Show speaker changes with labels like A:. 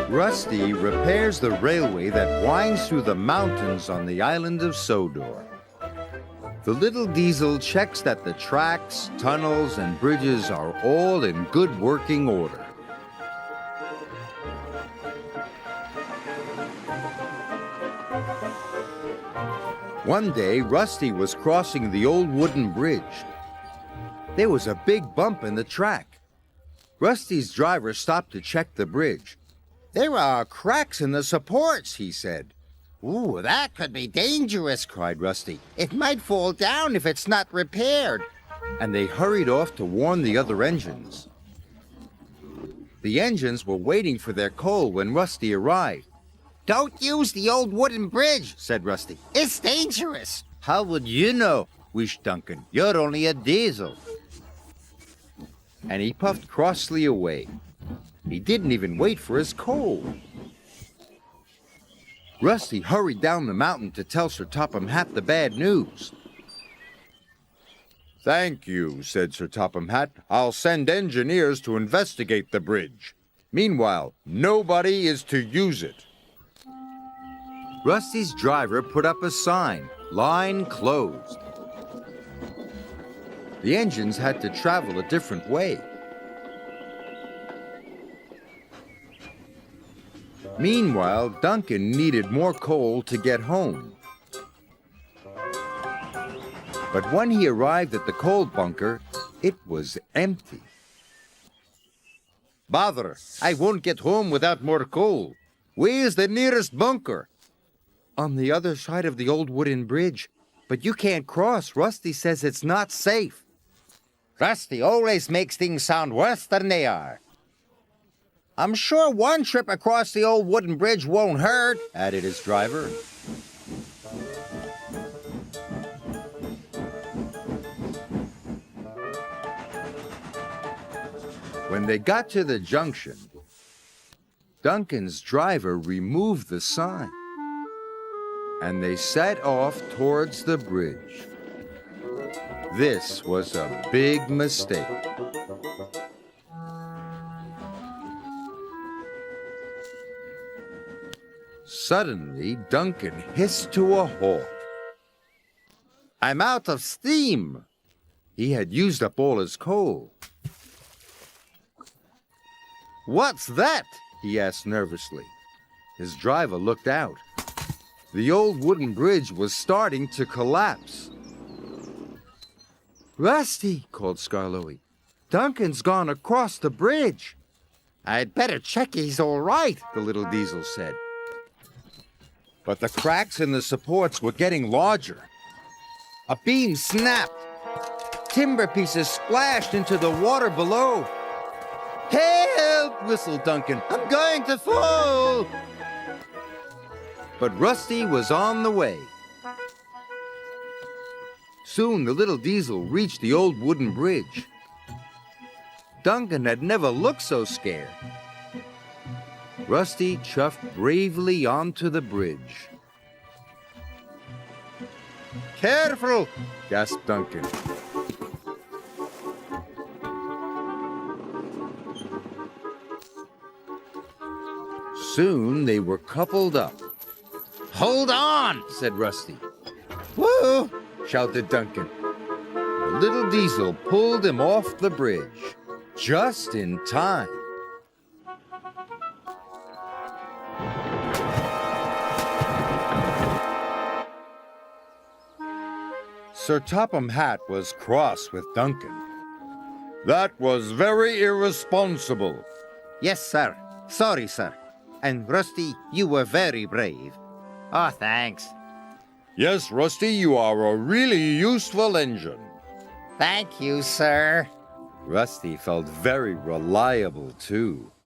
A: Rusty repairs the railway that winds through the mountains on the island of Sodor. The little diesel checks that the tracks, tunnels, and bridges are all in good working order. One day, Rusty was crossing the old wooden bridge. There was a big bump in the track. Rusty's driver stopped to check the bridge. "There are cracks in the supports," he said.
B: "Ooh, that could be dangerous," cried Rusty. "It might fall down if it's not repaired."
A: And they hurried off to warn the other engines. The engines were waiting for their coal when Rusty arrived.
B: "Don't use the old wooden bridge," said Rusty. "It's dangerous."
A: "How would you know?" wished Duncan. "You're only a diesel." And he puffed crossly away. He didn't even wait for his coal. Rusty hurried down the mountain to tell Sir Topham Hatt the bad news. "Thank you," said Sir Topham Hatt. "I'll send engineers to investigate the bridge. Meanwhile, nobody is to use it." Rusty's driver put up a sign, "Line closed." The engines had to travel a different way. Meanwhile, Duncan needed more coal to get home. But when he arrived at the coal bunker, it was empty. "Bother! I won't get home without more coal. Where's the nearest bunker?" "On the other side of the old wooden bridge. But you can't cross. Rusty says it's not safe."
B: Rusty always makes things sound worse than they are. "I'm sure one trip across the old wooden bridge won't hurt,"
A: added his driver. When they got to the junction, Duncan's driver removed the sign, and they set off towards the bridge. This was a big mistake. Suddenly, Duncan hissed to a halt. "I'm out of steam!" He had used up all his coal. "What's that?" he asked nervously. His driver looked out. The old wooden bridge was starting to collapse. "Rusty," called Skarloey, "Duncan's gone across the bridge."
B: "I'd better check he's all right,"
A: the little diesel said. But the cracks in the supports were getting larger. A beam snapped. Timber pieces splashed into the water below. "Help!" whistled Duncan. "I'm going to fall!" But Rusty was on the way. Soon the little diesel reached the old wooden bridge. Duncan had never looked so scared. Rusty chuffed bravely onto the bridge. "Careful!" gasped Duncan. Soon they were coupled up.
B: "Hold on,"
A: said Rusty.
B: "Woo!"
A: shouted Duncan. The little diesel pulled him off the bridge, just in time. Sir Topham Hatt was cross with Duncan. "That was very irresponsible."
B: "Yes, sir. Sorry, sir. And Rusty, you were very brave." "Oh, thanks."
A: "Yes, Rusty, you are a really useful engine."
B: "Thank you, sir."
A: Rusty felt very reliable, too.